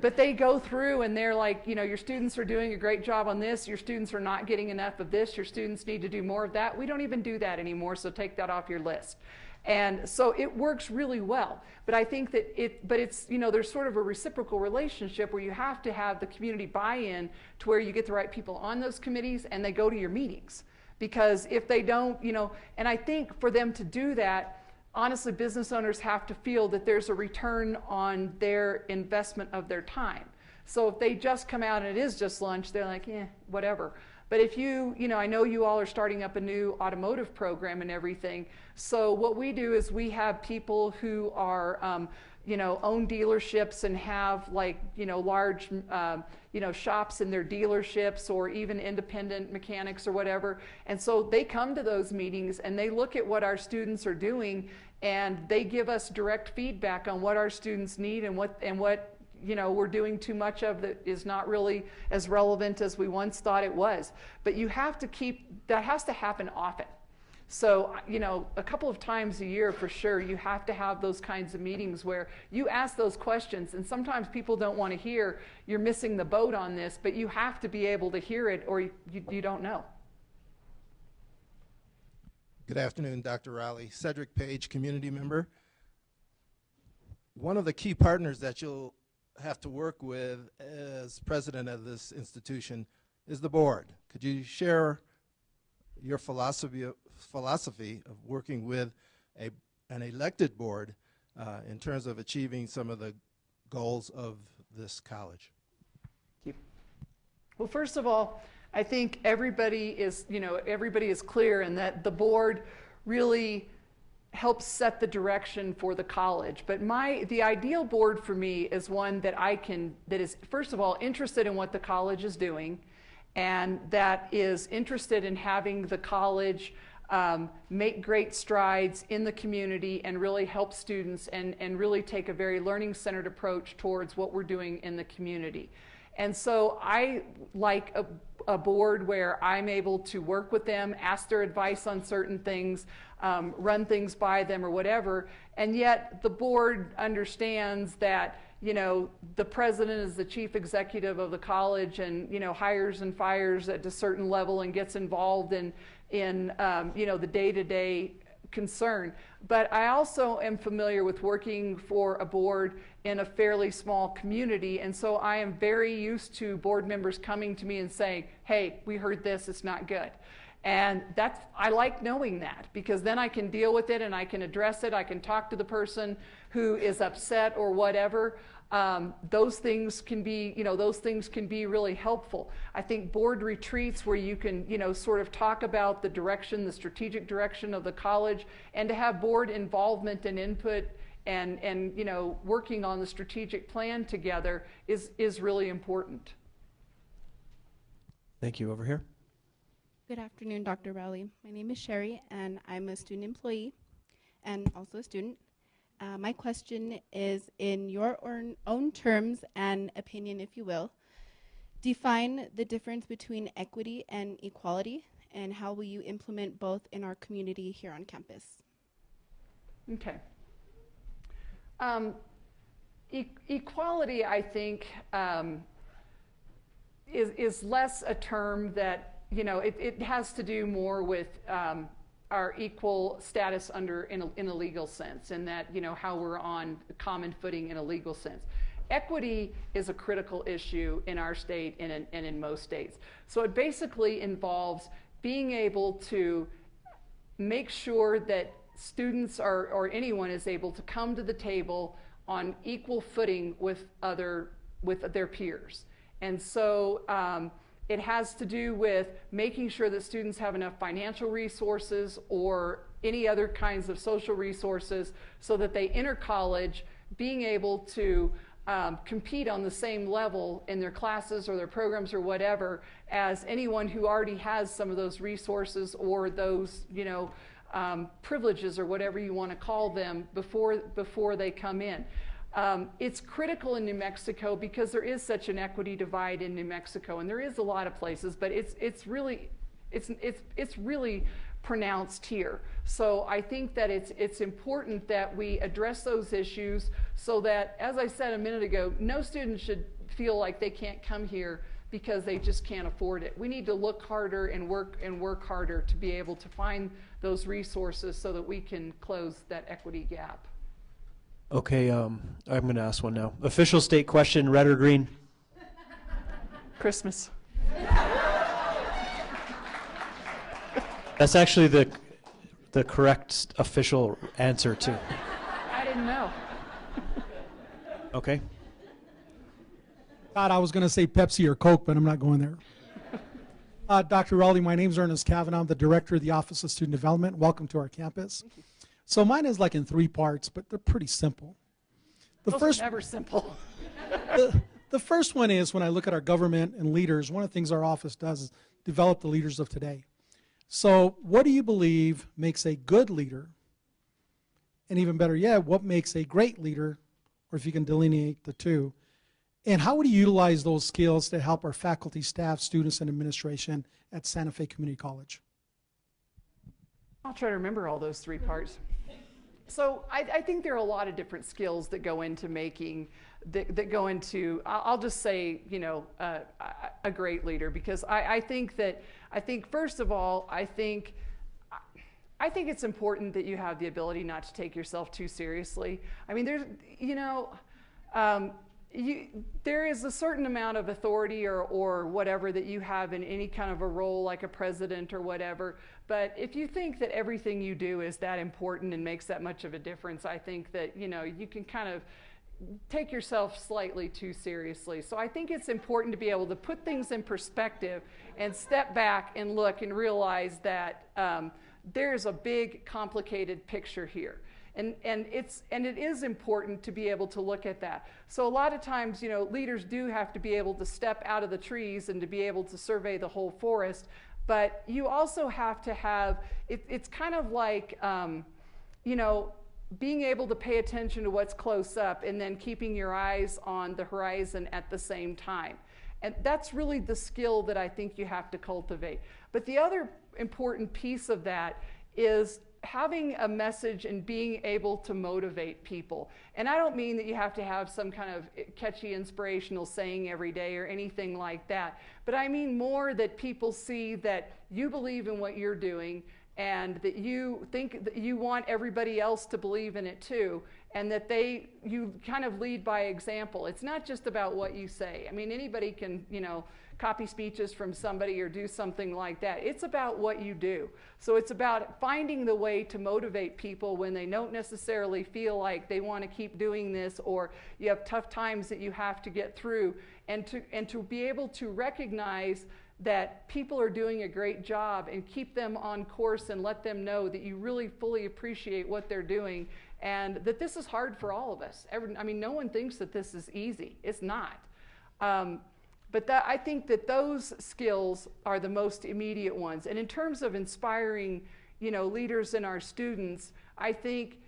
But they go through and they're like, you know, your students are doing a great job on this. Your students are not getting enough of this. Your students need to do more of that. We don't even do that anymore, so take that off your list. And so it works really well. But I think that it's, you know, there's sort of a reciprocal relationship where you have to have the community buy-in to where you get the right people on those committees and they go to your meetings. Because if they don't, you know, and I think for them to do that, honestly, business owners have to feel that there's a return on their investment of their time. So if they just come out and it is just lunch, they're like, whatever. But if you know, I know you all are starting up a new automotive program and everything. So what we do is we have people who are, you know, own dealerships and have like, you know, large, you know, shops in their dealerships or even independent mechanics or whatever. And so they come to those meetings and they look at what our students are doing and they give us direct feedback on what our students need and what you know, we're doing too much of that is not really as relevant as we once thought it was. But you have to that has to happen often. So, you know, a couple of times a year for sure, you have to have those kinds of meetings where you ask those questions, and sometimes people don't want to hear you're missing the boat on this, but you have to be able to hear it or you don't know. Good afternoon, Dr. Rowley. Cedric Page, community member. One of the key partners that you'll have to work with as president of this institution is the board. Could you share your philosophy of working with an elected board in terms of achieving some of the goals of this college? Thank you. Well, first of all, I think everybody is clear in that the board really helps set the direction for the college. But the ideal board for me is one that is first of all interested in what the college is doing, and that is interested in having the college make great strides in the community and really help students and really take a very learning-centered approach towards what we're doing in the community. And so I like a board where I'm able to work with them, ask their advice on certain things, run things by them or whatever, and yet the board understands that, you know, the president is the chief executive of the college and, you know, hires and fires at a certain level and gets involved in you know, the day-to-day concern. But I also am familiar with working for a board in a fairly small community, and so I am very used to board members coming to me and saying, hey, we heard this, it's not good. And I like knowing that, because then I can deal with it and I can address it. I can talk to the person who is upset or whatever. Those things can be, those things can be really helpful. I think board retreats where you can, sort of talk about the direction, the strategic direction of the college, and to have board involvement and input and working on the strategic plan together is really important. Thank you. Over here. Good afternoon, Dr. Rowley. My name is Sherry, and I'm a student employee and also a student. My question is, in your own terms and opinion, if you will, define the difference between equity and equality, and how will you implement both in our community here on campus? Okay. Equality, I think, is less a term that, it has to do more with our equal status in a legal sense, and that, how we're on common footing in a legal sense. Equity is a critical issue in our state and in most states. So it basically involves being able to make sure that students or anyone is able to come to the table on equal footing with their peers. And so it has to do with making sure that students have enough financial resources or any other kinds of social resources so that they enter college being able to compete on the same level in their classes or their programs or whatever as anyone who already has some of those resources or those, privileges or whatever you want to call them before they come in. It's critical in New Mexico because there is such an equity divide in New Mexico, and there is a lot of places, but it's really pronounced here. So I think that it's important that we address those issues so that, as I said a minute ago, no student should feel like they can't come here because they just can't afford it. We need to look harder and work harder to be able to find those resources so that we can close that equity gap. Okay, I'm going to ask one now. Official state question, red or green? Christmas. That's actually the correct official answer, too. I didn't know. Okay. God, I was going to say Pepsi or Coke, but I'm not going there. Dr. Rowley, my name is Ernest Kavanaugh. I'm the director of the Office of Student Development. Welcome to our campus. So mine is like in 3 parts, but they're pretty simple. Those are never simple. The first one is, when I look at our government and leaders, one of the things our office does is develop the leaders of today. So what do you believe makes a good leader? And even better yet, what makes a great leader, or if you can delineate the two? And how would you utilize those skills to help our faculty, staff, students, and administration at Santa Fe Community College? I'll try to remember all those 3 parts. So I think there are a lot of different skills that go into making, that go into, I'll just say, a great leader, because I think first of all, I think it's important that you have the ability not to take yourself too seriously. I mean, there is a certain amount of authority or whatever that you have in any kind of a role, like a president or whatever. But if you think that everything you do is that important and makes that much of a difference, I think that, you can kind of take yourself slightly too seriously. So I think it's important to be able to put things in perspective and step back and look and realize that there's a big, complicated picture here. And it is important to be able to look at that. So a lot of times, leaders do have to be able to step out of the trees and to be able to survey the whole forest. But you also have to have, it's kind of like, being able to pay attention to what's close up and then keeping your eyes on the horizon at the same time. And that's really the skill that I think you have to cultivate. But the other important piece of that is having a message and being able to motivate people. And I don't mean that you have to have some kind of catchy inspirational saying every day or anything like that, but I mean more that people see that you believe in what you're doing and that you think that you want everybody else to believe in it too, and that you kind of lead by example. It's not just about what you say. I mean, anybody can, copy speeches from somebody or do something like that. It's about what you do. So it's about finding the way to motivate people when they don't necessarily feel like they want to keep doing this, or you have tough times that you have to get through, and to be able to recognize that people are doing a great job and keep them on course and let them know that you really fully appreciate what they're doing, and that this is hard for all of us. I mean, no one thinks that this is easy. It's not. But I think that those skills are the most immediate ones. And in terms of inspiring, leaders and our students, I think,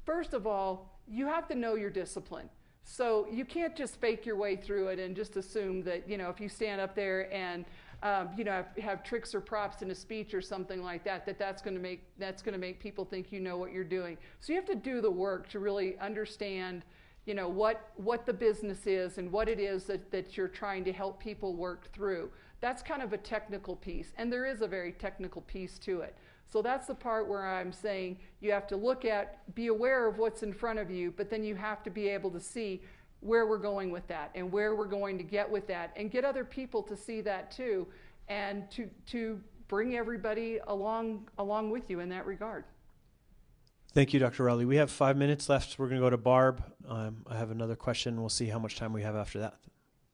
first of all, you have to know your discipline. So you can't just fake your way through it and just assume that, if you stand up there and have tricks or props in a speech or something like that, that's going to make people think you know what you're doing. So you have to do the work to really understand, what the business is and what it is that you're trying to help people work through. That's kind of a technical piece, and there is a very technical piece to it. So that's the part where I'm saying you have to be aware of what's in front of you, but then you have to be able to see where we're going with that and where we're going to get with that, and get other people to see that too, and to bring everybody along with you in that regard. Thank you, Dr. Rowley. We have 5 minutes left. We're going to go to Barb. I have another question. We'll see how much time we have after that.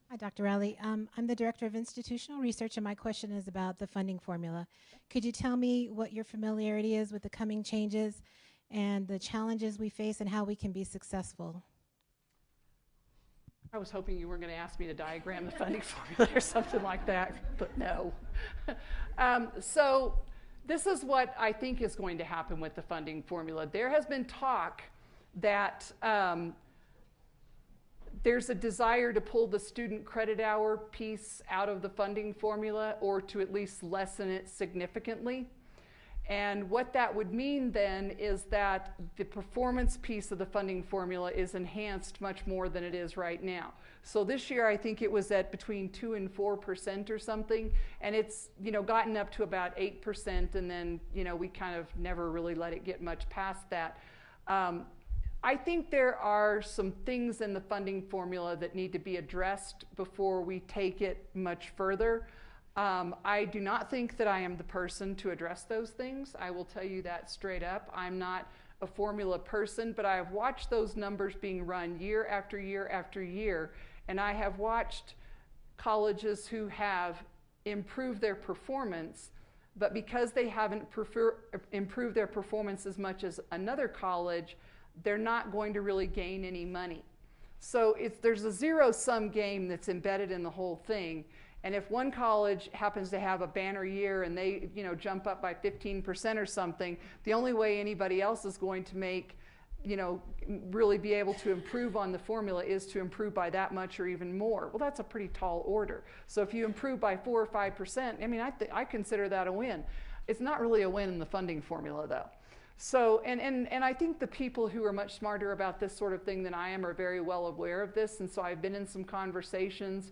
Hi, Dr. Rowley. I'm the Director of Institutional Research, and my question is about the funding formula. Could you tell me what your familiarity is with the coming changes and the challenges we face and how we can be successful? I was hoping you were going to ask me to diagram the funding formula or something like that, but no. So this is what I think is going to happen with the funding formula. There has been talk that there's a desire to pull the student credit hour piece out of the funding formula, or to at least lessen it significantly. And what that would mean then is that the performance piece of the funding formula is enhanced much more than it is right now. So this year I think it was at between 2 and 4% or something, and it's gotten up to about 8%, and then we kind of never really let it get much past that. I think there are some things in the funding formula that need to be addressed before we take it much further. I do not think that I am the person to address those things. I will tell you that straight up. I'm not a formula person, but I have watched those numbers being run year after year after year, and I have watched colleges who have improved their performance, but because they haven't improved their performance as much as another college, they're not going to really gain any money. So there's a zero-sum game that's embedded in the whole thing. And if one college happens to have a banner year and they jump up by 15% or something, the only way anybody else is going to make, really be able to improve on the formula is to improve by that much or even more. Well, that's a pretty tall order. So if you improve by 4 or 5%, I mean, I consider that a win. It's not really a win in the funding formula, though. So, and I think the people who are much smarter about this sort of thing than I am are very well aware of this, and so I've been in some conversations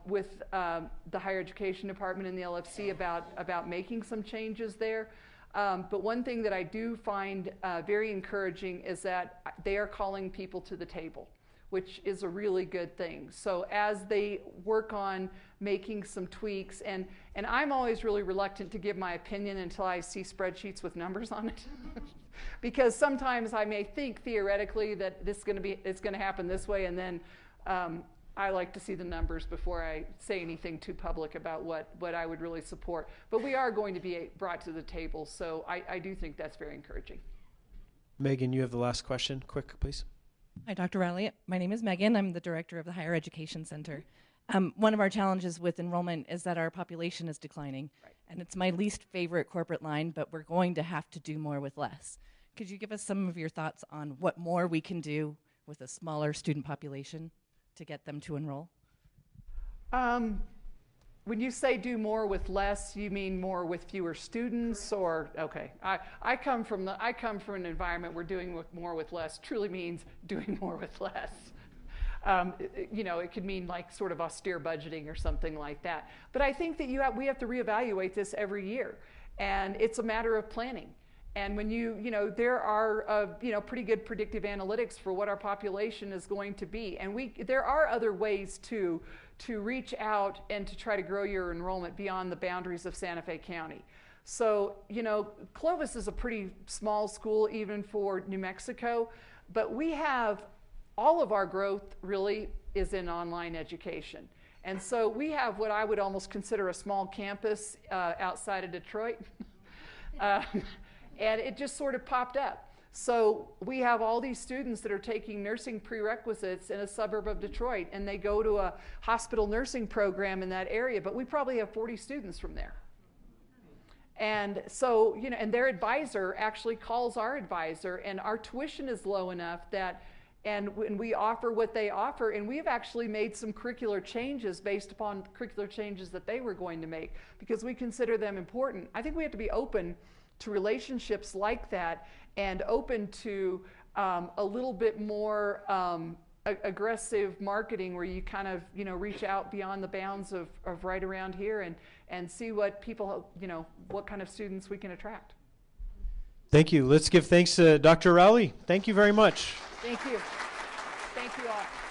with the higher education department and the LFC about making some changes there. But one thing that I do find very encouraging is that they are calling people to the table, which is a really good thing. So as they work on making some tweaks, and I'm always really reluctant to give my opinion until I see spreadsheets with numbers on it. Because sometimes I may think theoretically that it's going to happen this way, and then I like to see the numbers before I say anything too public about what I would really support. But we are going to be brought to the table, so I do think that's very encouraging. Megan, you have the last question. Quick, please. Hi, Dr. Rowley. My name is Megan. I'm the director of the Higher Education Center. One of our challenges with enrollment is that our population is declining. Right. And it's my least favorite corporate line, but we're going to have to do more with less. Could you give us some of your thoughts on what more we can do with a smaller student population to get them to enroll? When you say do more with less, you mean more with fewer students, or okay? I come from an environment where doing more with less truly means doing more with less. It could mean like sort of austere budgeting or something like that. But I think that we have to reevaluate this every year. And it's a matter of planning. And when there are, pretty good predictive analytics for what our population is going to be. And there are other ways to reach out and to try to grow your enrollment beyond the boundaries of Santa Fe County. So, Clovis is a pretty small school even for New Mexico, but we have all of our growth really is in online education. And so we have what I would almost consider a small campus outside of Detroit. And it just sort of popped up. So we have all these students that are taking nursing prerequisites in a suburb of Detroit, and they go to a hospital nursing program in that area, but we probably have 40 students from there. And so, and their advisor actually calls our advisor, and our tuition is low enough that, and we offer what they offer, and we've actually made some curricular changes based upon curricular changes that they were going to make, because we consider them important. I think we have to be open to relationships like that, and open to a little bit more aggressive marketing, where you kind of reach out beyond the bounds of right around here and see what people, what kind of students we can attract. Thank you. Let's give thanks to Dr. Rowley. Thank you very much. Thank you. Thank you all.